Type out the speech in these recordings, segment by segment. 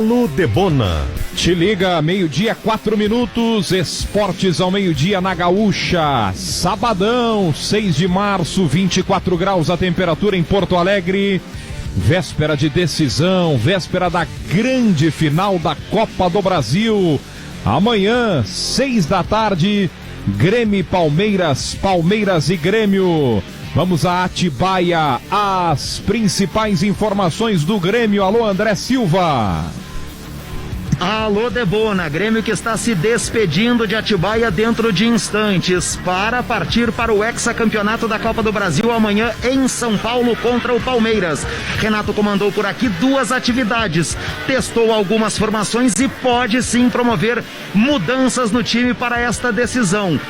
Alô Debona. Te liga, 12:04, esportes ao meio-dia na Gaúcha. Sabadão, 6 de março, 24 graus a temperatura em Porto Alegre. Véspera de decisão, véspera da grande final da Copa do Brasil. Amanhã, 6 da tarde, Grêmio e Palmeiras, Palmeiras e Grêmio. Vamos a Atibaia, as principais informações do Grêmio. Alô, André Silva. Alô, Debona, Grêmio que está se despedindo de Atibaia dentro de instantes para partir para o hexacampeonato da Copa do Brasil amanhã em São Paulo contra o Palmeiras. Renato comandou por aqui 2 atividades, testou algumas formações e pode sim promover mudanças no time para esta decisão.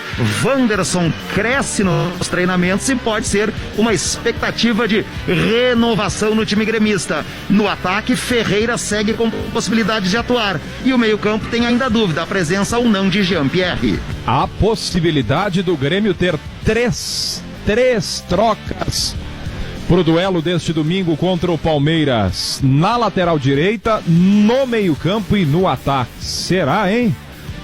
Wanderson cresce nos treinamentos e pode ser uma expectativa de renovação no time gremista. No ataque, Ferreira segue com possibilidade de atuar. E o meio-campo tem ainda dúvida, a presença ou não de Jean-Pierre. A possibilidade do Grêmio ter três trocas pro duelo deste domingo contra o Palmeiras. Na lateral direita, no meio-campo e no ataque. Será, hein?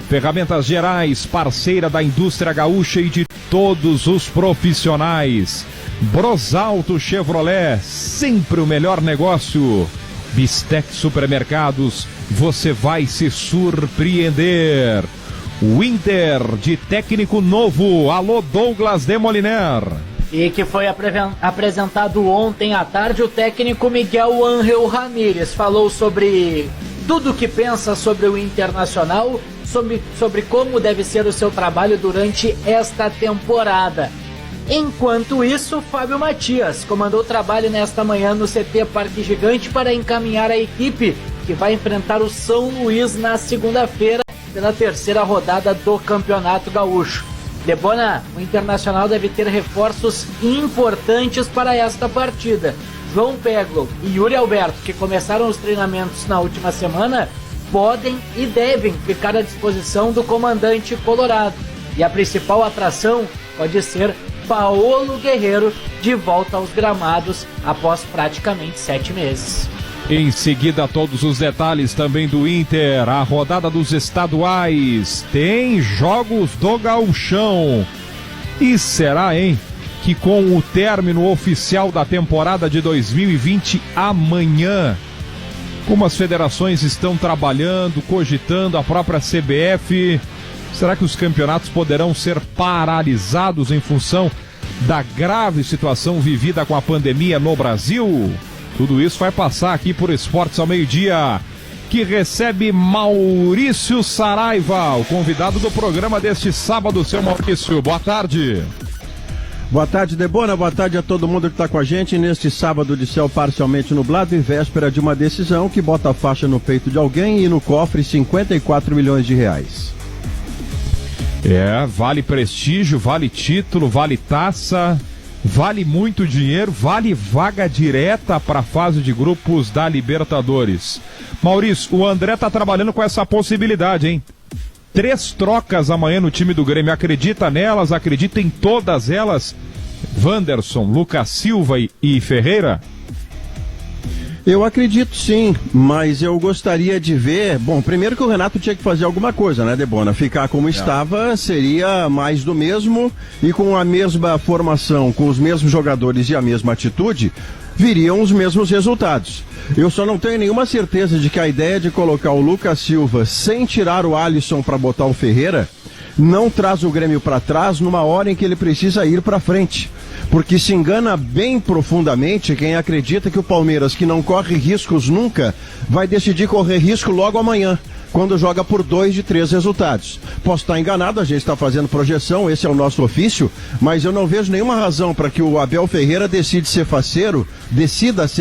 Ferramentas Gerais, parceira da indústria gaúcha e de todos os profissionais. Brosalto Chevrolet, sempre o melhor negócio. Bistec Supermercados, você vai se surpreender. O Inter de técnico novo, alô Douglas Demoliner. E que foi apresentado ontem à tarde, o técnico Miguel Ángel Ramírez falou sobre tudo o que pensa sobre o Internacional, sobre como deve ser o seu trabalho durante esta temporada. Enquanto isso, Fábio Matias comandou o trabalho nesta manhã no CT Parque Gigante para encaminhar a equipe que vai enfrentar o São Luís na segunda-feira pela 3ª rodada do Campeonato Gaúcho. Debona, o Internacional deve ter reforços importantes para esta partida. João Peglo e Yuri Alberto, que começaram os treinamentos na última semana, podem e devem ficar à disposição do comandante colorado. E a principal atração pode ser Paolo Guerreiro de volta aos gramados após praticamente 7 meses. Em seguida, todos os detalhes também do Inter, a rodada dos estaduais, tem jogos do Gauchão. E será, hein, que com o término oficial da temporada de 2020 amanhã, como as federações estão trabalhando, cogitando, a própria CBF, será que os campeonatos poderão ser paralisados em função da grave situação vivida com a pandemia no Brasil? Tudo isso vai passar aqui por Esportes ao meio-dia, que recebe Maurício Saraiva, o convidado do programa deste sábado. Seu Maurício, boa tarde. Boa tarde, Debona, boa tarde a todo mundo que está com a gente neste sábado de céu parcialmente nublado e véspera de uma decisão que bota a faixa no peito de alguém e no cofre 54 milhões de reais. Vale prestígio, vale título, vale taça, vale muito dinheiro, vale vaga direta para a fase de grupos da Libertadores. Maurício, o André tá trabalhando com essa possibilidade, hein? 3 trocas amanhã no time do Grêmio, acredita nelas, acredita em todas elas? Wanderson, Lucas Silva e Ferreira? Eu acredito sim, mas eu gostaria de ver... Bom, primeiro que o Renato tinha que fazer alguma coisa, né, Debona? Ficar como estava seria mais do mesmo, e com a mesma formação, com os mesmos jogadores e a mesma atitude, viriam os mesmos resultados. Eu só não tenho nenhuma certeza de que a ideia de colocar o Lucas Silva sem tirar o Alisson para botar o Ferreira não traz o Grêmio para trás numa hora em que ele precisa ir para frente. Porque se engana bem profundamente quem acredita que o Palmeiras, que não corre riscos nunca, vai decidir correr risco logo amanhã, quando joga por 2 de 3 resultados. Posso estar enganado, a gente está fazendo projeção, esse é o nosso ofício, mas eu não vejo nenhuma razão para que o Abel Ferreira decida ser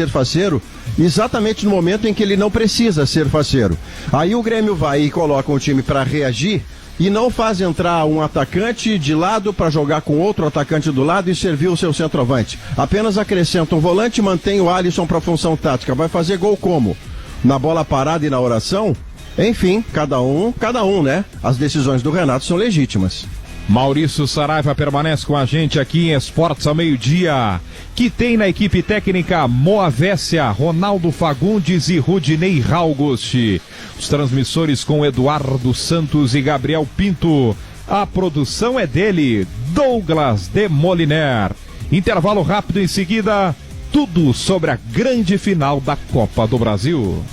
faceiro exatamente no momento em que ele não precisa ser faceiro. Aí o Grêmio vai e coloca um time para reagir e não faz entrar um atacante de lado para jogar com outro atacante do lado e servir o seu centroavante. Apenas acrescenta um volante e mantém o Alisson para função tática. Vai fazer gol como? Na bola parada e na oração? Enfim, cada um, né? As decisões do Renato são legítimas. Maurício Saraiva permanece com a gente aqui em Esportes ao meio-dia, que tem na equipe técnica Moavécia, Ronaldo Fagundes e Rudinei Raugost. Os transmissores com Eduardo Santos e Gabriel Pinto. A produção é dele, Douglas de Moliner. Intervalo rápido em seguida, tudo sobre a grande final da Copa do Brasil.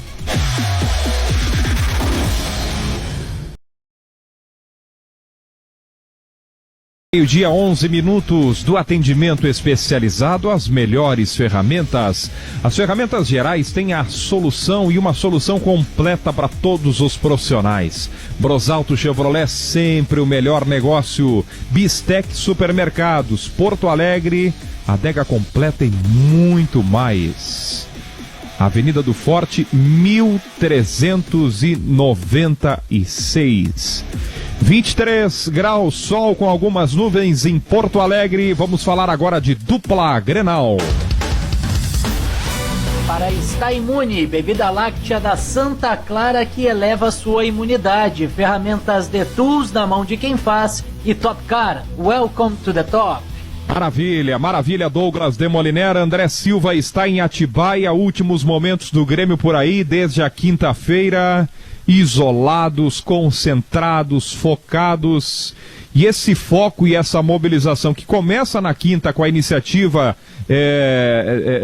Meio-dia, 11 minutos do atendimento especializado, as melhores ferramentas. As ferramentas gerais têm a solução e uma solução completa para todos os profissionais. Brosalto Chevrolet, sempre o melhor negócio. Bistec Supermercados, Porto Alegre, adega completa e muito mais. Avenida do Forte, 1396. 23 graus, sol com algumas nuvens em Porto Alegre. Vamos falar agora de dupla Grenal. Para estar imune, bebida láctea da Santa Clara que eleva sua imunidade. Ferramentas de Tools na mão de quem faz. E Top Car, welcome to the top. Maravilha, maravilha, Douglas de Moliner. André Silva está em Atibaia, últimos momentos do Grêmio por aí, desde a quinta-feira. Isolados, concentrados, focados, e esse foco e essa mobilização que começa na quinta com a iniciativa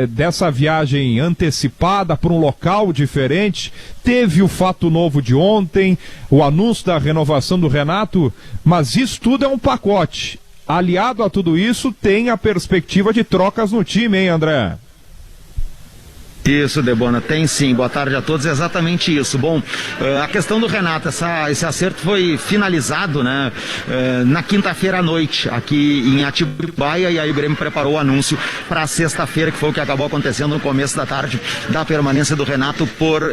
dessa viagem antecipada para um local diferente, teve o fato novo de ontem, o anúncio da renovação do Renato, mas isso tudo é um pacote. Aliado a tudo isso, tem a perspectiva de trocas no time, hein, André? Isso, Debona, tem sim. Boa tarde a todos, é exatamente isso. Bom, a questão do Renato, esse acerto foi finalizado, né, na quinta-feira à noite, aqui em Atibaia, e aí o Grêmio preparou o anúncio para sexta-feira, que foi o que acabou acontecendo no começo da tarde, da permanência do Renato por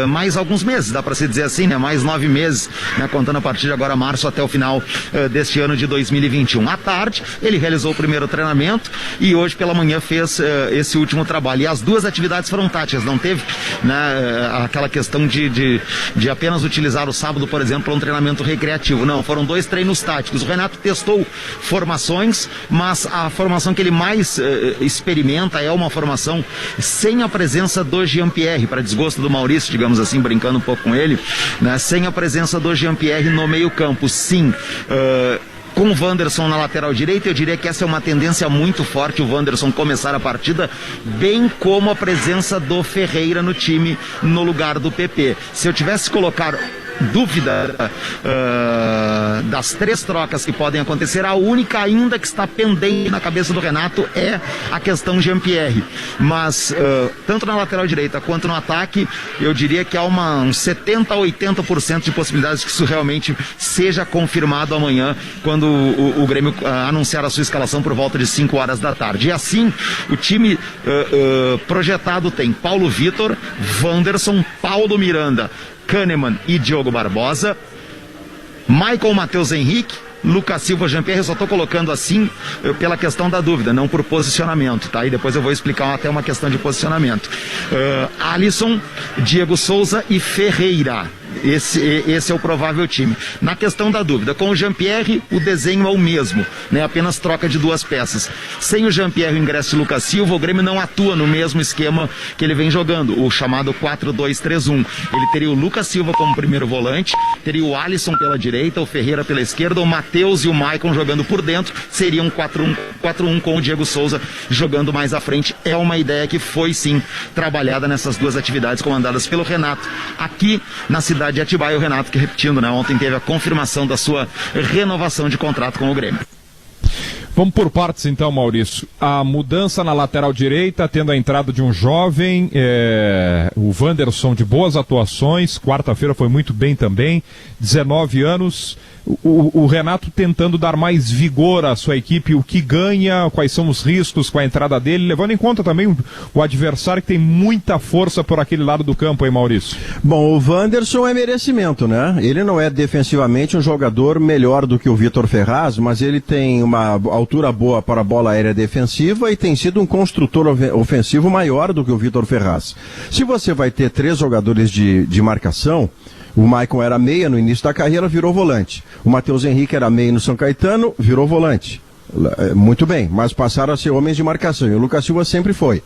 mais alguns meses, dá para se dizer assim, né, mais 9 meses, né, contando a partir de agora, março, até o final deste ano de 2021. À tarde, ele realizou o primeiro treinamento e hoje pela manhã fez esse último trabalho. E as duas atividades foram táticas, não teve, né, aquela questão de apenas utilizar o sábado, por exemplo, para um treinamento recreativo. Não, foram 2 treinos táticos. O Renato testou formações, mas a formação que ele mais experimenta é uma formação sem a presença do Jean-Pierre, para desgosto do Maurício, digamos assim, brincando um pouco com ele, né, sem a presença do Jean-Pierre no meio-campo. Sim, com o Wanderson na lateral direita, eu diria que essa é uma tendência muito forte, o Wanderson começar a partida, bem como a presença do Ferreira no time, no lugar do PP. Se eu tivesse que colocar dúvida das 3 trocas que podem acontecer, a única ainda que está pendente na cabeça do Renato é a questão Jean-Pierre, mas tanto na lateral direita quanto no ataque, eu diria que há uns 70% a 80% de possibilidades que isso realmente seja confirmado amanhã, quando o Grêmio anunciar a sua escalação por volta de 5 horas da tarde. E assim, o time projetado tem Paulo Vitor, Wanderson, Paulo Miranda, Kahneman e Diogo Barbosa, Michael Matheus Henrique, Lucas Silva, Jean-Pierre. Eu só estou colocando assim pela questão da dúvida, não por posicionamento, tá? E depois eu vou explicar até uma questão de posicionamento. Alisson, Diego Souza e Ferreira. Esse é o provável time. Na questão da dúvida, com o Jean-Pierre, o desenho é o mesmo, né? Apenas troca de 2 peças. Sem o Jean-Pierre, o ingresso de Lucas Silva, o Grêmio não atua no mesmo esquema que ele vem jogando, o chamado 4-2-3-1. Ele teria o Lucas Silva como primeiro volante, teria o Alisson pela direita, o Ferreira pela esquerda, o Matheus e o Maicon jogando por dentro, seria um 4-1 com o Diego Souza jogando mais à frente. É uma ideia que foi sim trabalhada nessas 2 atividades comandadas pelo Renato aqui na cidade de Atibaia. O Renato, que repetindo, né, ontem teve a confirmação da sua renovação de contrato com o Grêmio. Vamos por partes então, Maurício. A mudança na lateral direita, tendo a entrada de um jovem, o Wanderson de boas atuações, quarta-feira foi muito bem também, 19 anos. O Renato tentando dar mais vigor à sua equipe, o que ganha, quais são os riscos com a entrada dele, levando em conta também o adversário que tem muita força por aquele lado do campo, hein, Maurício? Bom, o Wanderson é merecimento, né? Ele não é defensivamente um jogador melhor do que o Vitor Ferraz, mas ele tem uma altura boa para a bola aérea defensiva e tem sido um construtor ofensivo maior do que o Vitor Ferraz. Se você vai ter 3 jogadores de marcação, O Maicon era meia no início da carreira, virou volante. O Matheus Henrique era meia no São Caetano, virou volante. Muito bem, mas passaram a ser homens de marcação, e o Lucas Silva sempre foi.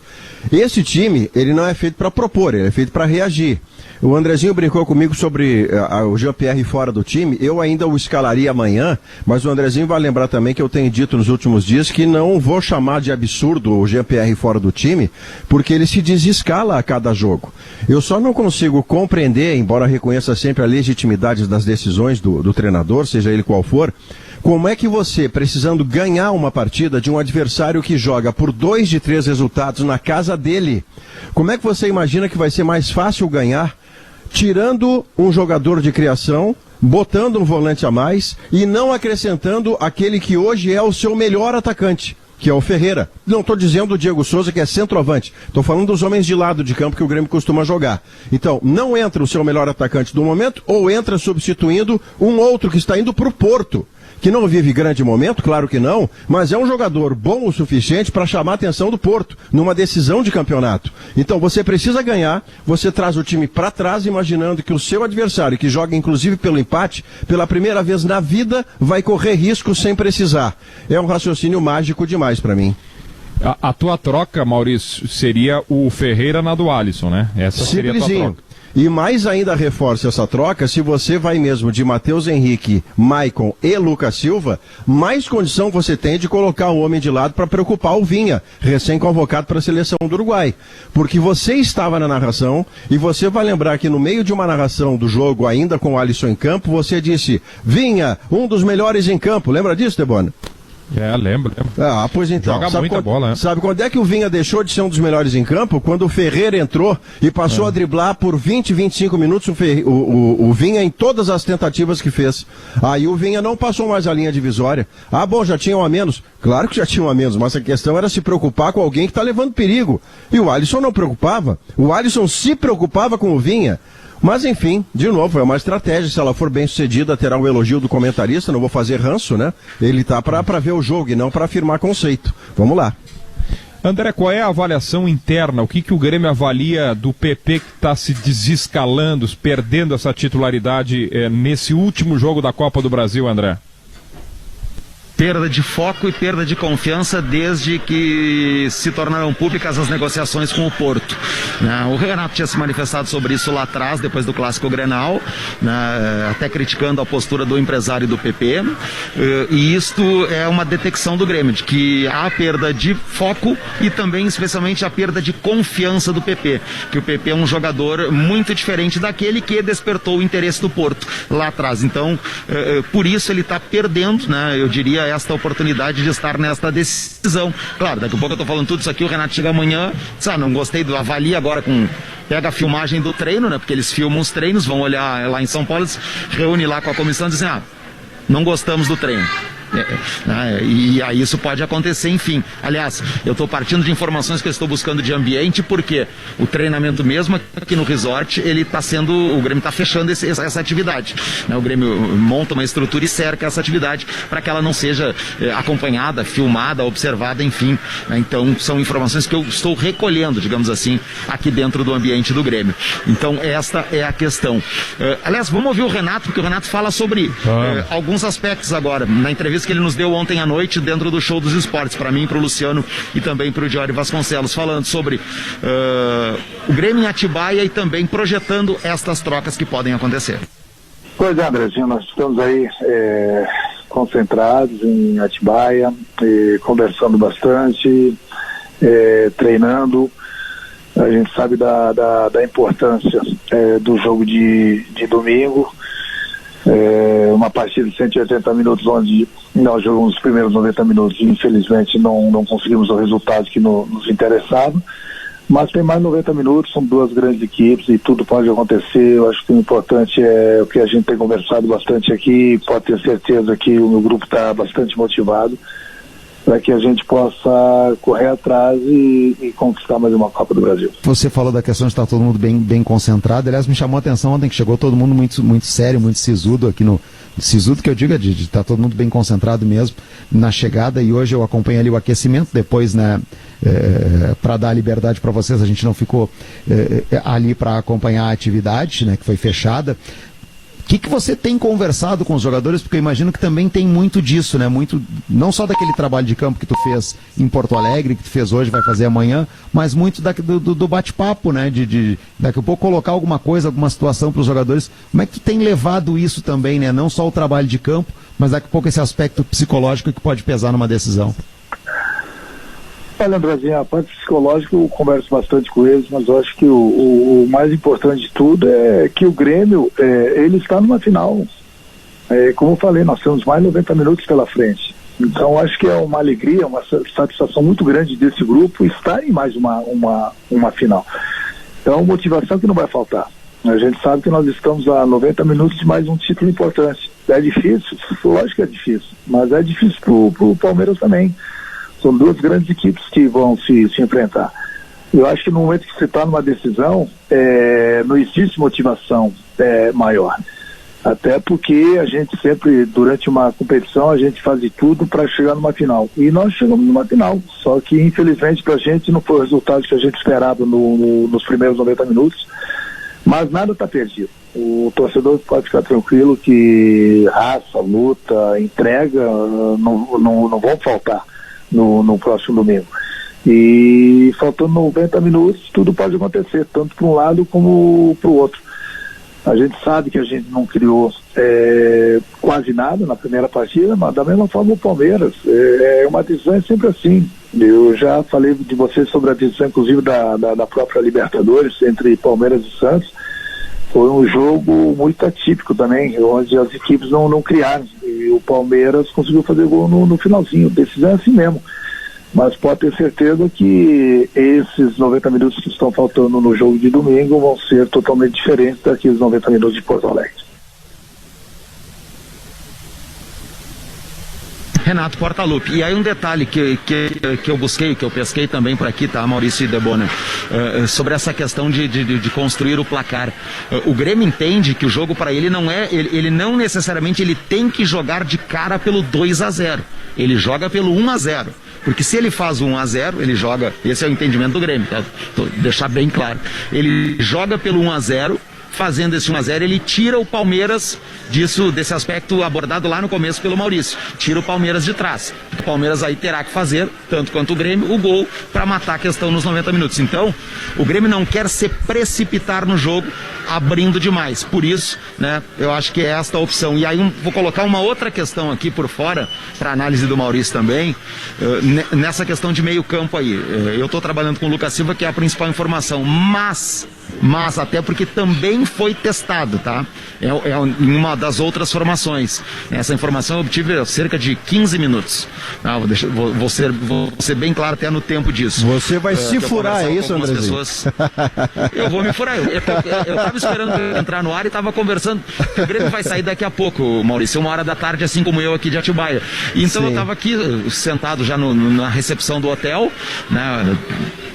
Esse time, ele não é feito para propor, ele é feito para reagir. O Andrezinho brincou comigo sobre o Jean-Pierre fora do time. Eu ainda o escalaria amanhã, mas o Andrezinho vai lembrar também que eu tenho dito nos últimos dias que não vou chamar de absurdo o Jean-Pierre fora do time, porque ele se desescala a cada jogo. Eu só não consigo compreender, embora reconheça sempre a legitimidade das decisões do treinador, seja ele qual for, como é que você, precisando ganhar uma partida de um adversário que joga por 2 de 3 resultados na casa dele, como é que você imagina que vai ser mais fácil ganhar tirando um jogador de criação, botando um volante a mais e não acrescentando aquele que hoje é o seu melhor atacante, que é o Ferreira? Não estou dizendo o Diego Souza, que é centroavante. Estou falando dos homens de lado de campo que o Grêmio costuma jogar. Então, não entra o seu melhor atacante do momento ou entra substituindo um outro que está indo para o Porto, que não vive grande momento, claro que não, mas é um jogador bom o suficiente para chamar a atenção do Porto, numa decisão de campeonato. Então você precisa ganhar, você traz o time para trás, imaginando que o seu adversário, que joga inclusive pelo empate, pela primeira vez na vida, vai correr risco sem precisar. É um raciocínio mágico demais para mim. A tua troca, Maurício, seria o Ferreira na do Alisson, né? Essa seria a tua troca. E mais ainda reforça essa troca, se você vai mesmo de Matheus Henrique, Maicon e Lucas Silva, mais condição você tem de colocar um homem de lado para preocupar o Vinha, recém-convocado para a seleção do Uruguai. Porque você estava na narração, e você vai lembrar que no meio de uma narração do jogo, ainda com o Alisson em campo, você disse, Vinha, um dos melhores em campo. Lembra disso, Debona? Lembro. Ah, pois então. Joga muita bola, né? Sabe quando é que o Vinha deixou de ser um dos melhores em campo? Quando o Ferreira entrou e passou a driblar por 20, 25 minutos o Vinha em todas as tentativas que fez. Aí o Vinha não passou mais a linha divisória. Ah, bom, já tinha um a menos. Claro que já tinha um a menos, mas a questão era se preocupar com alguém que está levando perigo. E o Alisson não preocupava. O Alisson se preocupava com o Vinha. Mas enfim, de novo, é uma estratégia, se ela for bem sucedida, terá o elogio do comentarista, não vou fazer ranço, né? Ele tá para ver o jogo e não para afirmar conceito. Vamos lá. André, qual é a avaliação interna? O que o Grêmio avalia do PP que está se desescalando, perdendo essa titularidade nesse último jogo da Copa do Brasil, André? Perda de foco e perda de confiança desde que se tornaram públicas as negociações com o Porto. O Renato tinha se manifestado sobre isso lá atrás, depois do Clássico Grenal, até criticando a postura do empresário do PP, e isto é uma detecção do Grêmio, de que há perda de foco e também, especialmente, a perda de confiança do PP, que o PP é um jogador muito diferente daquele que despertou o interesse do Porto lá atrás. Então, por isso ele está perdendo, eu diria, esta oportunidade de estar nesta decisão. Claro, daqui a pouco eu estou falando tudo isso aqui, o Renato chega amanhã, não gostei do avalia agora pega a filmagem do treino, porque eles filmam os treinos, vão olhar lá em São Paulo, eles reúnem lá com a comissão e dizem, não gostamos do treino. E aí isso pode acontecer, enfim. Aliás, eu estou partindo de informações que eu estou buscando de ambiente, porque o treinamento mesmo aqui no resort, o Grêmio está fechando essa atividade. O Grêmio monta uma estrutura e cerca essa atividade para que ela não seja acompanhada, filmada, observada, enfim. Então são informações que eu estou recolhendo, digamos assim, aqui dentro do ambiente do Grêmio. Então esta é a questão. Aliás, vamos ouvir o Renato, porque o Renato fala sobre alguns aspectos agora, na entrevista que ele nos deu ontem à noite dentro do Show dos Esportes, para mim, para o Luciano e também para o Diório Vasconcelos, falando sobre o Grêmio em Atibaia e também projetando estas trocas que podem acontecer. Pois é, Andrezinho, nós estamos aí concentrados em Atibaia, conversando bastante, treinando. A gente sabe da importância do jogo de domingo. Uma partida de 180 minutos onde nós jogamos os primeiros 90 minutos e infelizmente não conseguimos o resultado que nos interessava, mas tem mais 90 minutos, são duas grandes equipes e tudo pode acontecer. Eu acho que o importante é o que a gente tem conversado bastante aqui, pode ter certeza que o meu grupo está bastante motivado para que a gente possa correr atrás e conquistar mais uma Copa do Brasil. Você falou da questão de estar todo mundo bem concentrado. Aliás, me chamou a atenção ontem que chegou todo mundo muito sério, muito sisudo aqui no... Sisudo que eu digo de estar todo mundo bem concentrado mesmo na chegada, e hoje eu acompanhei ali o aquecimento, depois, para dar liberdade para vocês, a gente não ficou ali para acompanhar a atividade, que foi fechada. que você tem conversado com os jogadores? Porque eu imagino que também tem muito disso, né? Muito, não só daquele trabalho de campo que tu fez em Porto Alegre, que tu fez hoje, vai fazer amanhã, mas muito do bate-papo, né? De daqui a pouco colocar alguma coisa, alguma situação para os jogadores. Como é que tu tem levado isso também, né? Não só o trabalho de campo, mas daqui a pouco esse aspecto psicológico que pode pesar numa decisão. Olha, Andrezinho, a parte psicológica eu converso bastante com eles, mas eu acho que o mais importante de tudo é que o Grêmio, ele está numa final. Como eu falei, nós temos mais 90 minutos pela frente. Então acho que é uma alegria, uma satisfação muito grande desse grupo estar em mais uma final. Então motivação que não vai faltar. A gente sabe que nós estamos a 90 minutos de mais um título importante. É difícil? Lógico que é difícil, mas é difícil pro Palmeiras também. São duas grandes equipes que vão se enfrentar. Eu acho que no momento que você está numa decisão, não existe motivação maior. Até porque a gente sempre, durante uma competição, a gente faz de tudo para chegar numa final. E nós chegamos numa final. Só que, infelizmente, para a gente não foi o resultado que a gente esperava nos primeiros 90 minutos. Mas nada está perdido. O torcedor pode ficar tranquilo que raça, luta, entrega não vão faltar no próximo domingo. E faltando 90 minutos, tudo pode acontecer, tanto para um lado como para o outro. A gente sabe que a gente não criou quase nada na primeira partida, mas da mesma forma o Palmeiras. Uma decisão é sempre assim. Eu já falei de vocês sobre a decisão, inclusive, da própria Libertadores, entre Palmeiras e Santos. Foi um jogo muito atípico também, onde as equipes não criaram. E o Palmeiras conseguiu fazer gol no finalzinho. Decisão é assim mesmo. Mas pode ter certeza que esses 90 minutos que estão faltando no jogo de domingo vão ser totalmente diferentes daqueles 90 minutos de Porto Alegre. Renato Portaluppi. E aí um detalhe que eu busquei, que eu pesquei também por aqui, tá, Maurício e Debona, sobre essa questão de construir o placar. O Grêmio entende que o jogo para ele não ele não necessariamente ele tem que jogar de cara pelo 2-0. Ele joga pelo 1-0. Porque se ele faz 1-0, ele joga, esse é o entendimento do Grêmio, tá? Deixar bem claro. Ele joga pelo 1-0, fazendo esse 1-0, ele tira o Palmeiras desse aspecto abordado lá no começo pelo Maurício. Tira o Palmeiras de trás. O Palmeiras aí terá que fazer, tanto quanto o Grêmio, o gol para matar a questão nos 90 minutos. Então, o Grêmio não quer se precipitar no jogo, abrindo demais. Por isso, né, eu acho que é esta a opção. E aí vou colocar uma outra questão aqui por fora, para análise do Maurício também, nessa questão de meio campo aí. Eu estou trabalhando com o Lucas Silva, que é a principal informação, mas até porque também foi testado, tá? Em uma das outras formações. Essa informação eu obtive há cerca de 15 minutos. Vou ser bem claro até no tempo disso. Você vai se furar, é isso, Andrezinho? Eu vou me furar. Eu estava esperando entrar no ar e estava conversando. O Grêmio vai sair daqui a pouco, Maurício, 1h da tarde, assim como eu aqui de Atibaia. Então eu estava aqui sentado já na recepção do hotel, né,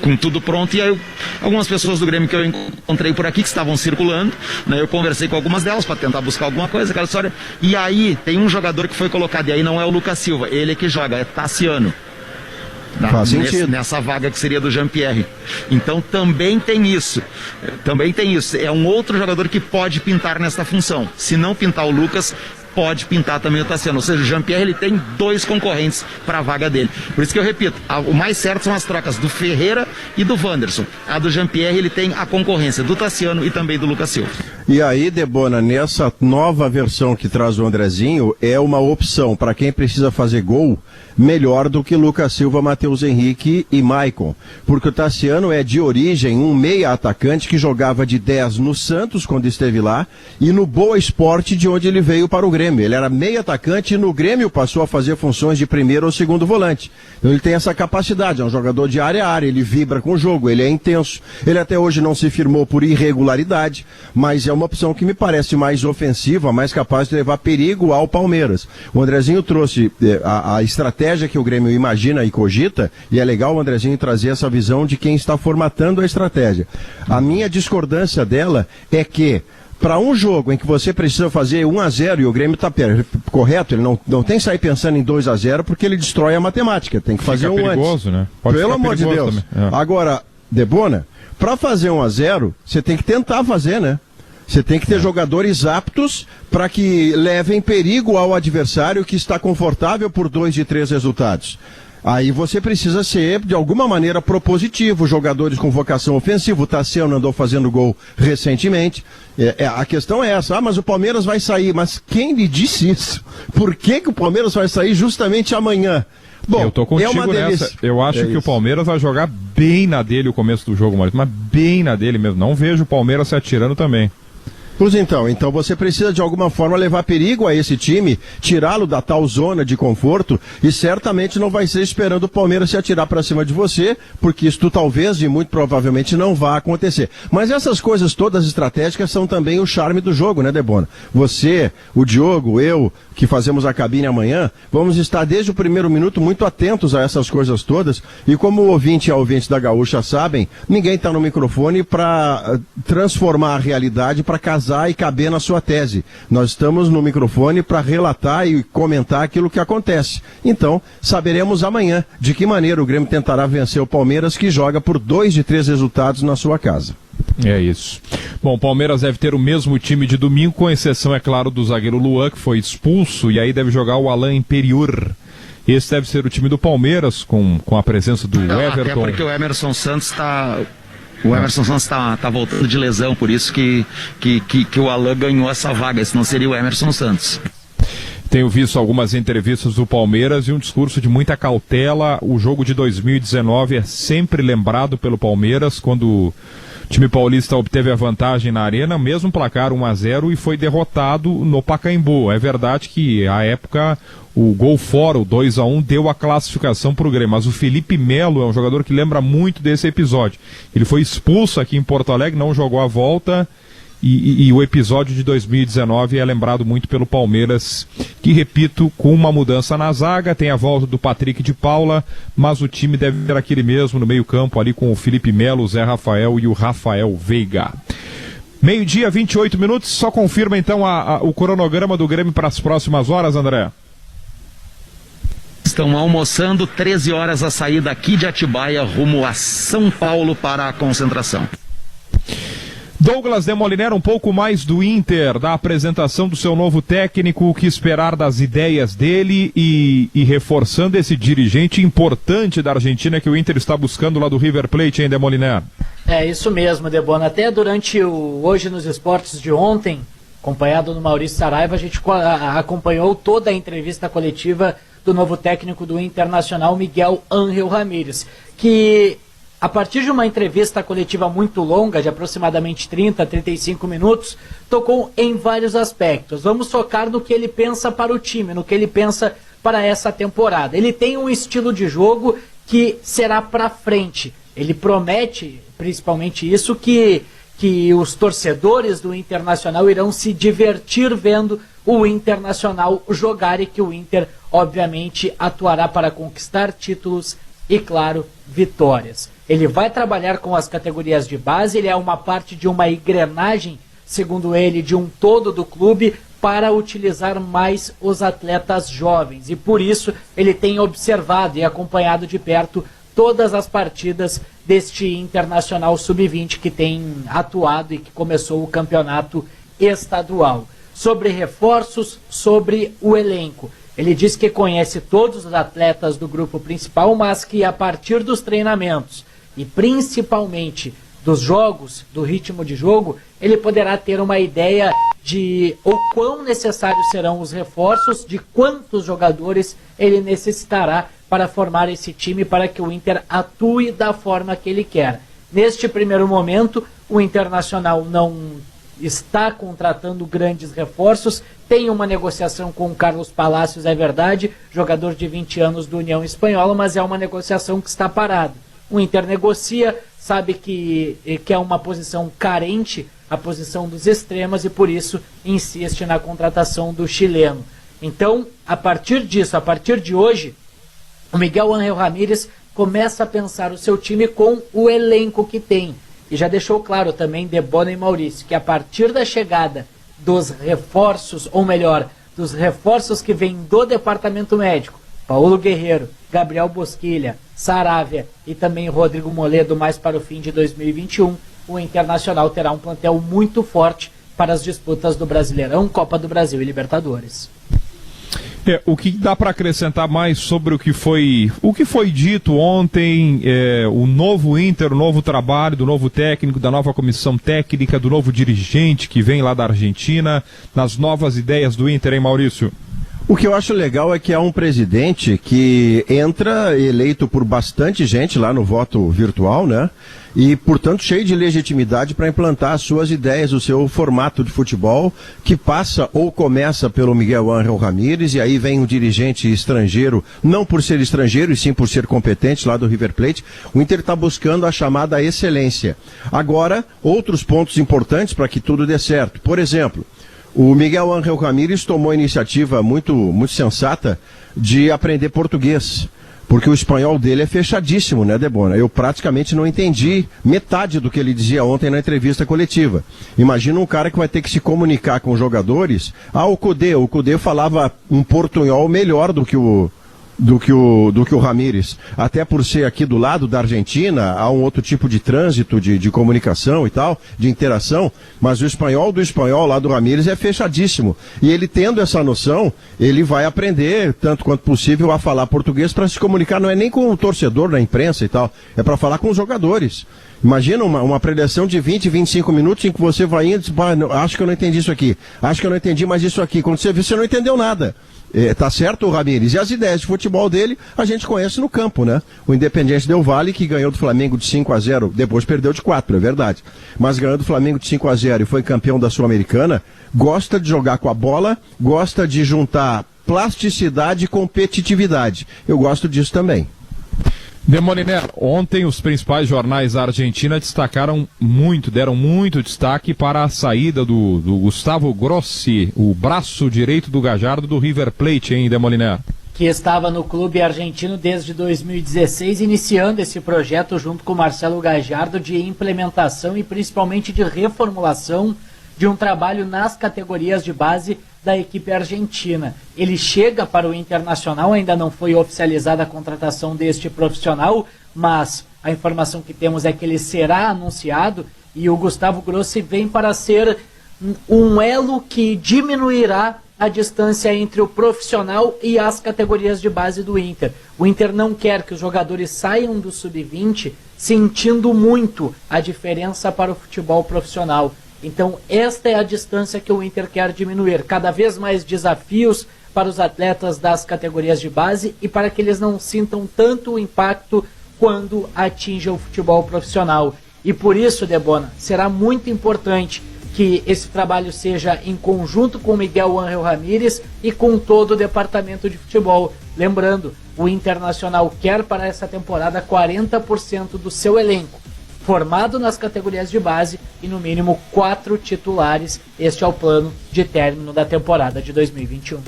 com tudo pronto, e aí algumas pessoas do Grêmio que eu encontrei por aqui que estavam circulando, né, eu conversei com algumas delas para tentar buscar alguma coisa, aquela história, e aí tem um jogador que foi colocado, e aí não é o Lucas Silva, ele que joga, é Tassiano. Tá? Faz sentido. Nessa vaga que seria do Jean-Pierre. Então também tem isso. É um outro jogador que pode pintar nessa função. Se não pintar o Lucas, pode pintar também o Tassiano. Ou seja, o Jean-Pierre ele tem dois concorrentes para a vaga dele. Por isso que eu repito, o mais certo são as trocas do Ferreira e do Wanderson. A do Jean-Pierre ele tem a concorrência do Tassiano e também do Lucas Silva. E aí, Debona, nessa nova versão que traz o Andrezinho, é uma opção para quem precisa fazer gol melhor do que Lucas Silva, Matheus Henrique e Maicon. Porque o Tassiano é de origem um meia atacante que jogava de 10 no Santos quando esteve lá e no Boa Esporte de onde ele veio para o Grêmio. Ele era meio atacante e no Grêmio passou a fazer funções de primeiro ou segundo volante. Então ele tem essa capacidade, é um jogador de área a área, ele vibra com o jogo, ele é intenso. Ele até hoje não se firmou por irregularidade, mas é uma opção que me parece mais ofensiva, mais capaz de levar perigo ao Palmeiras. O Andrezinho trouxe a estratégia que o Grêmio imagina e cogita, e é legal o Andrezinho trazer essa visão de quem está formatando a estratégia. A minha discordância dela é que para um jogo em que você precisa fazer 1-0 e o Grêmio está correto, ele não tem que sair pensando em 2-0 porque ele destrói a matemática, tem que fazer um antes. Né? Pode Pelo amor de Deus. Agora, Debona, para fazer 1-0, você tem que tentar fazer, né? Você tem que ter jogadores aptos para que levem perigo ao adversário que está confortável por 2 de 3 resultados. Aí você precisa ser, de alguma maneira, propositivo, jogadores com vocação ofensiva. O Tassiano andou fazendo gol recentemente. A questão é essa, mas o Palmeiras vai sair. Mas quem lhe disse isso? Por que o Palmeiras vai sair justamente amanhã? Bom, eu tô contigo nessa. Eu acho que o Palmeiras vai jogar bem na dele o começo do jogo, mas bem na dele mesmo. Não vejo o Palmeiras se atirando também. Pois então você precisa de alguma forma levar perigo a esse time, tirá-lo da tal zona de conforto, e certamente não vai ser esperando o Palmeiras se atirar para cima de você, porque isso talvez e muito provavelmente não vá acontecer. Mas essas coisas todas estratégicas são também o charme do jogo, né, Debona? Você, o Diogo, eu, que fazemos a cabine amanhã, vamos estar desde o primeiro minuto muito atentos a essas coisas todas, e como o ouvinte e a ouvinte da Gaúcha sabem, ninguém está no microfone para transformar a realidade, para casar e caber na sua tese. Nós estamos no microfone para relatar e comentar aquilo que acontece. Então, saberemos amanhã de que maneira o Grêmio tentará vencer o Palmeiras, que joga por 2 de 3 resultados na sua casa. É isso. Bom, o Palmeiras deve ter o mesmo time de domingo, com exceção, é claro, do zagueiro Luan, que foi expulso, e aí deve jogar o Alain Imperiur. Esse deve ser o time do Palmeiras, com a presença do Everton. Até porque o Emerson Santos está... O Emerson Santos está voltando de lesão, por isso que o Alain ganhou essa vaga, senão seria o Emerson Santos. Tenho visto algumas entrevistas do Palmeiras e um discurso de muita cautela. O jogo de 2019 é sempre lembrado pelo Palmeiras, quando o time paulista obteve a vantagem na Arena, mesmo placar 1-0, e foi derrotado no Pacaembu. É verdade que, à época, o gol fora, o 2-1, deu a classificação para o Grêmio. Mas o Felipe Melo é um jogador que lembra muito desse episódio. Ele foi expulso aqui em Porto Alegre, não jogou a volta, e o episódio de 2019 é lembrado muito pelo Palmeiras, que, repito, com uma mudança na zaga, tem a volta do Patrick de Paula, mas o time deve ter aquele mesmo no meio-campo, ali com o Felipe Melo, o Zé Rafael e o Rafael Veiga. 12h, 28 minutos, só confirma então o cronograma do Grêmio para as próximas horas, André. Estão almoçando, 13 horas a saída aqui de Atibaia, rumo a São Paulo para a concentração. Douglas Demoliner, um pouco mais do Inter, da apresentação do seu novo técnico, o que esperar das ideias dele e reforçando esse dirigente importante da Argentina que o Inter está buscando lá do River Plate, hein, Demoliner? É isso mesmo, Debona. Até durante o Hoje nos Esportes de ontem, acompanhado do Maurício Saraiva, a gente acompanhou toda a entrevista coletiva do novo técnico do Internacional, Miguel Ángel Ramírez, que a partir de uma entrevista coletiva muito longa, de aproximadamente 30, 35 minutos, tocou em vários aspectos. Vamos focar no que ele pensa para o time, no que ele pensa para essa temporada. Ele tem um estilo de jogo que será para frente. Ele promete, principalmente isso, que os torcedores do Internacional irão se divertir vendo o Internacional jogar e que o Inter, obviamente, atuará para conquistar títulos e, claro, vitórias. Ele vai trabalhar com as categorias de base, ele é uma parte de uma engrenagem, segundo ele, de um todo do clube, para utilizar mais os atletas jovens. E por isso ele tem observado e acompanhado de perto todas as partidas deste Internacional Sub-20 que tem atuado e que começou o campeonato estadual. Sobre reforços, sobre o elenco. Ele diz que conhece todos os atletas do grupo principal, mas que a partir dos treinamentos e principalmente dos jogos, do ritmo de jogo, ele poderá ter uma ideia de o quão necessários serão os reforços, de quantos jogadores ele necessitará para formar esse time para que o Inter atue da forma que ele quer. Neste primeiro momento, o Internacional não está contratando grandes reforços, tem uma negociação com o Carlos Palacios, é verdade, jogador de 20 anos do União Espanhola, mas é uma negociação que está parada. O Inter negocia, sabe que é uma posição carente, a posição dos extremos, e por isso insiste na contratação do chileno. Então, a partir disso, a partir de hoje, o Miguel Ángel Ramírez começa a pensar o seu time com o elenco que tem. E já deixou claro também, Debona e Maurício, que a partir da chegada dos reforços, ou melhor, dos reforços que vêm do departamento médico, Paulo Guerreiro, Gabriel Bosquilha, Saravia e também Rodrigo Moledo, mais para o fim de 2021, o Internacional terá um plantel muito forte para as disputas do Brasileirão, Copa do Brasil e Libertadores. O que dá para acrescentar mais sobre o que foi dito ontem, o novo Inter, o novo trabalho do novo técnico, da nova comissão técnica, do novo dirigente que vem lá da Argentina, nas novas ideias do Inter, hein, Maurício? O que eu acho legal é que há um presidente que entra eleito por bastante gente lá no voto virtual, né? E, portanto, cheio de legitimidade para implantar as suas ideias, o seu formato de futebol, que passa ou começa pelo Miguel Ángel Ramírez, e aí vem um dirigente estrangeiro, não por ser estrangeiro, e sim por ser competente lá do River Plate. O Inter está buscando a chamada excelência. Agora, outros pontos importantes para que tudo dê certo. Por exemplo, o Miguel Ángel Ramírez tomou a iniciativa muito sensata de aprender português, porque o espanhol dele é fechadíssimo, né, Debona? Eu praticamente não entendi metade do que ele dizia ontem na entrevista coletiva. Imagina um cara que vai ter que se comunicar com os jogadores. O Cudê falava um portunhol melhor do que o Ramírez, até por ser aqui do lado da Argentina, há um outro tipo de trânsito, de comunicação e tal, de interação, mas o espanhol do espanhol lá do Ramírez é fechadíssimo, e ele tendo essa noção, ele vai aprender, tanto quanto possível, a falar português para se comunicar, não é nem com o torcedor da imprensa e tal, é para falar com os jogadores. Imagina uma preleção de 20, 25 minutos em que você vai indo e diz, acho que eu não entendi isso aqui, acho que eu não entendi mais isso aqui, quando você vê, você não entendeu nada. Tá certo, o Ramírez? E as ideias de futebol dele a gente conhece no campo, né? O Independiente Del Valle, que ganhou do Flamengo de 5-0, depois perdeu de 4, é verdade. Mas ganhou do Flamengo de 5-0 e foi campeão da Sul-Americana, gosta de jogar com a bola, gosta de juntar plasticidade e competitividade. Eu gosto disso também. Demoliner, ontem os principais jornais da Argentina deram muito destaque para a saída do Gustavo Grossi, o braço direito do Gallardo do River Plate, hein, Demoliner? Que estava no clube argentino desde 2016, iniciando esse projeto junto com Marcelo Gallardo de implementação e principalmente de reformulação de um trabalho nas categorias de base da equipe argentina. Ele chega para o Internacional, ainda não foi oficializada a contratação deste profissional, mas a informação que temos é que ele será anunciado e o Gustavo Grossi vem para ser um elo que diminuirá a distância entre o profissional e as categorias de base do Inter. O Inter não quer que os jogadores saiam do sub-20 sentindo muito a diferença para o futebol profissional. Então, esta é a distância que o Inter quer diminuir. Cada vez mais desafios para os atletas das categorias de base e para que eles não sintam tanto o impacto quando atingem o futebol profissional. E por isso, Debona, será muito importante que esse trabalho seja em conjunto com o Miguel Ángel Ramírez e com todo o departamento de futebol. Lembrando, o Internacional quer para essa temporada 40% do seu elenco formado nas categorias de base e no mínimo 4 titulares. Este é o plano de término da temporada de 2021.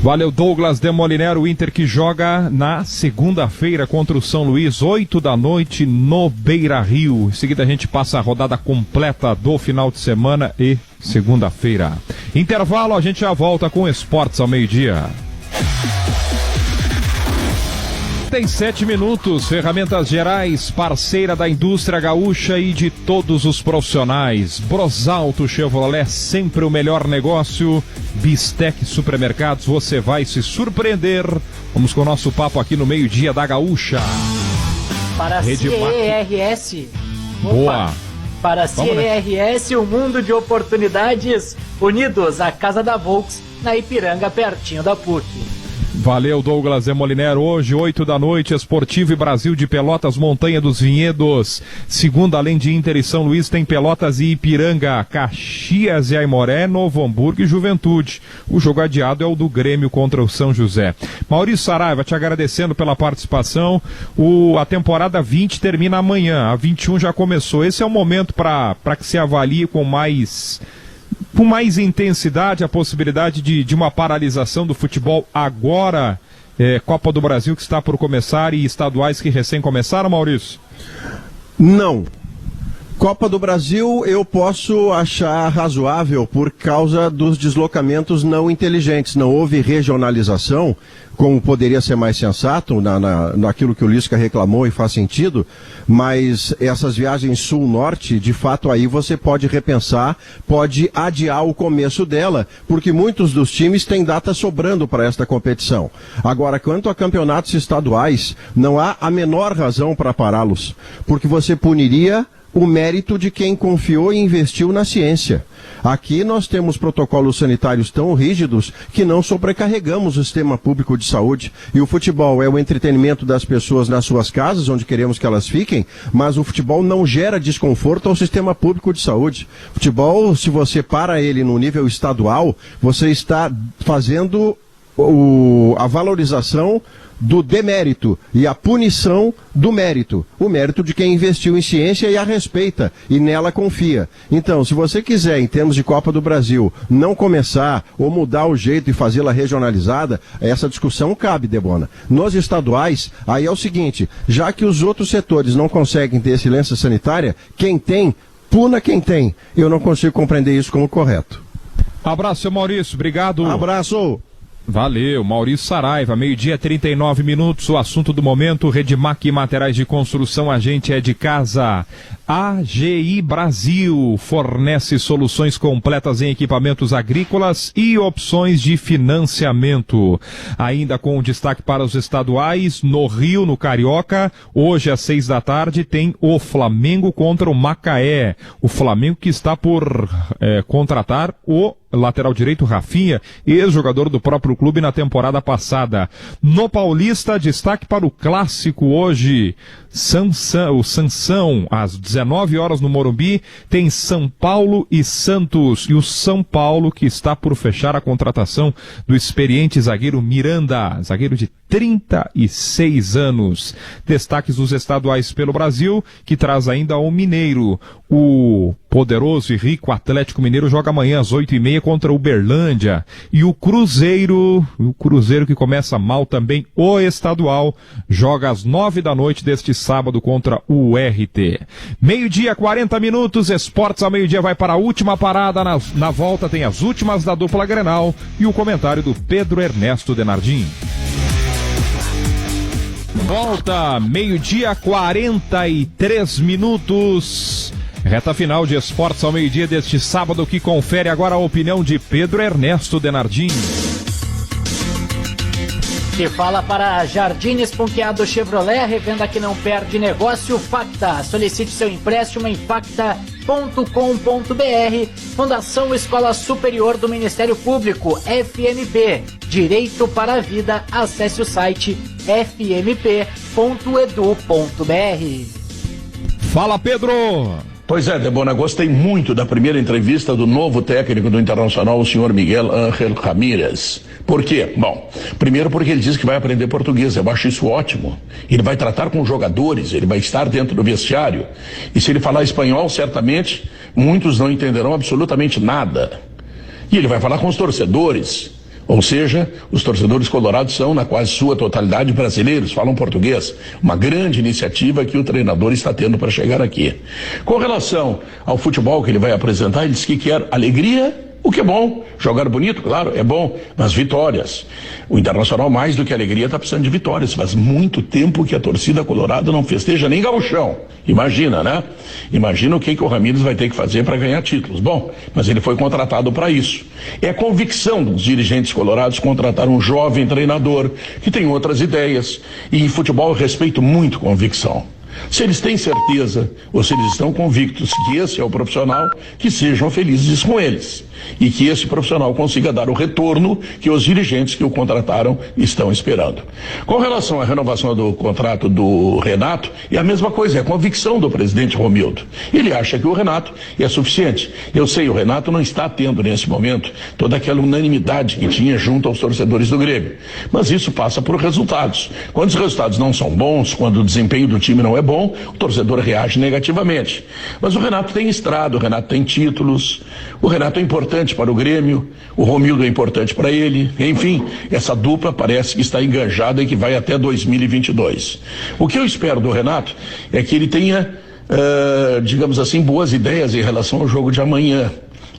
Valeu, Douglas Demoliner. O Inter que joga na segunda-feira contra o São Luís, 8 da noite no Beira-Rio. Em seguida a gente passa a rodada completa do final de semana e segunda-feira. Intervalo, a gente já volta com Esportes ao meio-dia. 37 minutos, Ferramentas Gerais, parceira da indústria gaúcha e de todos os profissionais. Brosalto Chevrolet, sempre o melhor negócio. Bistec Supermercados, você vai se surpreender. Vamos com o nosso papo aqui no meio-dia da Gaúcha. Para a CERS. Boa. Para a CERS, um mundo de oportunidades. Unidos, a Casa da Volks, na Ipiranga, pertinho da PUC. Valeu, Douglas Demoliner. Hoje, 8 da noite, Esportivo e Brasil de Pelotas, Montanha dos Vinhedos. Segunda, além de Inter e São Luís, tem Pelotas e Ipiranga, Caxias e Aimoré, Novo Hamburgo e Juventude. O jogo adiado é o do Grêmio contra o São José. Maurício Saraiva, te agradecendo pela participação. A temporada 20 termina amanhã, a 21 já começou. Esse é o momento para que se avalie com mais intensidade a possibilidade de uma paralisação do futebol agora, Copa do Brasil que está por começar e estaduais que recém começaram, Maurício? Não. Copa do Brasil eu posso achar razoável por causa dos deslocamentos não inteligentes. Não houve regionalização, como poderia ser mais sensato, naquilo que o Lisca reclamou e faz sentido, mas essas viagens sul-norte, de fato aí você pode repensar, pode adiar o começo dela, porque muitos dos times têm data sobrando para esta competição. Agora, quanto a campeonatos estaduais, não há a menor razão para pará-los, porque você puniria o mérito de quem confiou e investiu na ciência. Aqui nós temos protocolos sanitários tão rígidos que não sobrecarregamos o sistema público de saúde. E o futebol é o entretenimento das pessoas nas suas casas, onde queremos que elas fiquem, mas o futebol não gera desconforto ao sistema público de saúde. Futebol, se você para ele no nível estadual, você está fazendo a valorização do demérito e a punição do mérito. O mérito de quem investiu em ciência e a respeita e nela confia. Então, se você quiser, em termos de Copa do Brasil, não começar ou mudar o jeito e fazê-la regionalizada, essa discussão cabe, Debona. Nos estaduais, aí é o seguinte, já que os outros setores não conseguem ter excelência sanitária, quem tem, puna quem tem. Eu não consigo compreender isso como correto. Abraço, seu Maurício. Obrigado. Abraço. Valeu, Maurício Saraiva, 12:39, o assunto do momento, Redmac Materiais de Construção, a gente é de casa. AGI Brasil fornece soluções completas em equipamentos agrícolas e opções de financiamento. Ainda com destaque para os estaduais, no Rio, no Carioca, hoje às 6h tem o Flamengo contra o Macaé. O Flamengo que está por contratar o lateral direito Rafinha, ex-jogador do próprio clube na temporada passada. No Paulista, destaque para o clássico hoje. O Sansão, às 19h no Morumbi, tem São Paulo e Santos. E o São Paulo que está por fechar a contratação do experiente zagueiro Miranda, zagueiro de 36 anos. Destaques dos estaduais pelo Brasil, que traz ainda o Mineiro. O poderoso e rico Atlético Mineiro joga amanhã às 8h30 contra o Uberlândia. E o Cruzeiro que começa mal também, o estadual, joga às 9h deste sábado contra o RT. 12:40, Esportes ao meio-dia vai para a última parada. Na volta tem as últimas da dupla Grenal e o comentário do Pedro Ernesto Denardim. Volta, 12:43. Reta final de Esportes ao meio-dia deste sábado, que confere agora a opinião de Pedro Ernesto Denardim. Que fala para Jardim Esponqueado Chevrolet, a revenda que não perde negócio, Facta. Solicite seu empréstimo em facta.com.br. Fundação Escola Superior do Ministério Público, FMP. Direito para a Vida. Acesse o site fmp.edu.br. Fala, Pedro! Pois é, Debona, gostei muito da primeira entrevista do novo técnico do Internacional, o senhor Miguel Ángel Ramírez. Por quê? Bom, primeiro porque ele diz que vai aprender português, eu acho isso ótimo. Ele vai tratar com jogadores, ele vai estar dentro do vestiário. E se ele falar espanhol, certamente, muitos não entenderão absolutamente nada. E ele vai falar com os torcedores. Ou seja, os torcedores colorados são, na quase sua totalidade, brasileiros, falam português. Uma grande iniciativa que o treinador está tendo para chegar aqui. Com relação ao futebol que ele vai apresentar, ele diz que quer alegria, o que é bom. Jogar bonito, claro, é bom, mas vitórias. O Internacional, mais do que alegria, está precisando de vitórias. Faz muito tempo que a torcida colorada não festeja nem gauchão. Imagina, né? Imagina o que o Ramírez vai ter que fazer para ganhar títulos. Bom, mas ele foi contratado para isso. É a convicção dos dirigentes colorados contratar um jovem treinador que tem outras ideias. E em futebol eu respeito muito convicção. Se eles têm certeza, ou se eles estão convictos que esse é o profissional, que sejam felizes com eles. E que esse profissional consiga dar o retorno que os dirigentes que o contrataram estão esperando. Com relação à renovação do contrato do Renato, é a mesma coisa, é a convicção do presidente Romildo. Ele acha que o Renato é suficiente. Eu sei, o Renato não está tendo nesse momento toda aquela unanimidade que tinha junto aos torcedores do Grêmio. Mas isso passa por resultados. Quando os resultados não são bons, quando o desempenho do time não é bom, o torcedor reage negativamente. Mas o Renato tem estrada, o Renato tem títulos, o Renato é importante para o Grêmio, o Romildo é importante para ele, enfim, essa dupla parece que está enganjada e que vai até 2022. O que eu espero do Renato é que ele tenha digamos assim, boas ideias em relação ao jogo de amanhã.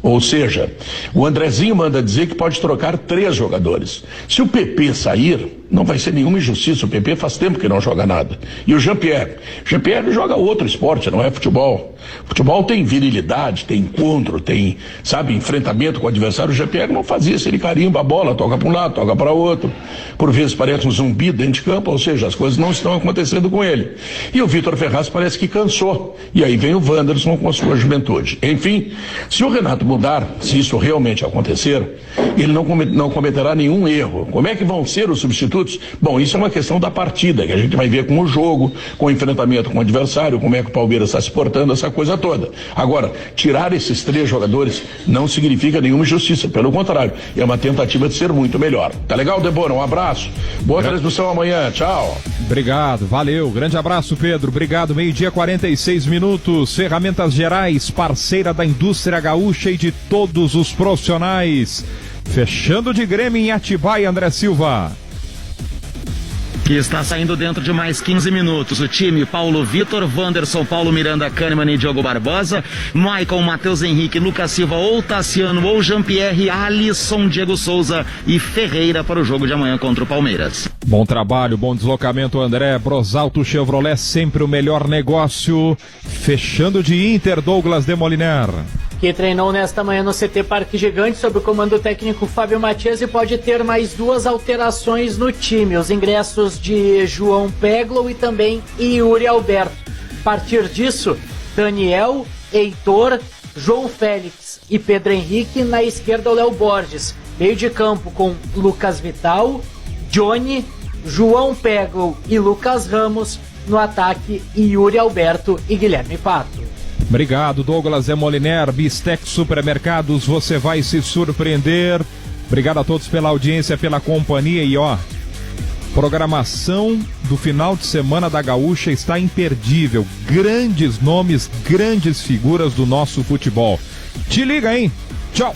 Ou seja, o Andrezinho manda dizer que pode trocar 3 jogadores. Se o PP sair, não vai ser nenhuma injustiça. O PP faz tempo que não joga nada. E o Jean-Pierre? Jean-Pierre joga outro esporte, não é futebol. Futebol tem virilidade, tem encontro, tem, sabe, enfrentamento com o adversário. O Jean-Pierre não faz isso, ele carimba a bola, toca para um lado, toca para outro. Por vezes parece um zumbi dentro de campo, ou seja, as coisas não estão acontecendo com ele. E o Vitor Ferraz parece que cansou. E aí vem o Wanderson com a sua juventude. Enfim, se o Renato mudar, se isso realmente acontecer, ele não cometerá nenhum erro. Como é que vão ser os substitutos? Bom, isso é uma questão da partida, que a gente vai ver com o jogo, com o enfrentamento com o adversário, como é que o Palmeiras está se portando, essa coisa toda. Agora, tirar esses 3 jogadores não significa nenhuma injustiça, pelo contrário, é uma tentativa de ser muito melhor. Tá legal, Debona? Um abraço. Boa transmissão amanhã. Tchau. Obrigado, valeu. Grande abraço, Pedro. Obrigado. 12:46. Ferramentas Gerais, parceira da indústria gaúcha e de todos os profissionais. Fechando de Grêmio em Atibaia, André Silva. Que está saindo dentro de mais 15 minutos. O time: Paulo Vitor, Wanderson, Paulo Miranda, Kahneman e Diogo Barbosa, Maicon, Matheus Henrique, Lucas Silva ou Tassiano ou Jean-Pierre, Alisson, Diego Souza e Ferreira para o jogo de amanhã contra o Palmeiras. Bom trabalho, bom deslocamento, André. Brosalto Chevrolet, sempre o melhor negócio. Fechando de Inter, Douglas Demoliner. Que treinou nesta manhã no CT Parque Gigante sob o comando técnico Fábio Matias e pode ter mais 2 alterações no time. Os ingressos de João Peglow e também Yuri Alberto. A partir disso, Daniel, Heitor, João Félix e Pedro Henrique. Na esquerda, o Léo Borges. Meio de campo com Lucas Vital, Johnny, João Peglow e Lucas Ramos. No ataque, Yuri Alberto e Guilherme Pato. Obrigado, Douglas Demoliner. Bistec Supermercados, você vai se surpreender. Obrigado a todos pela audiência, pela companhia. E programação do final de semana da Gaúcha está imperdível. Grandes nomes, grandes figuras do nosso futebol. Te liga, hein? Tchau.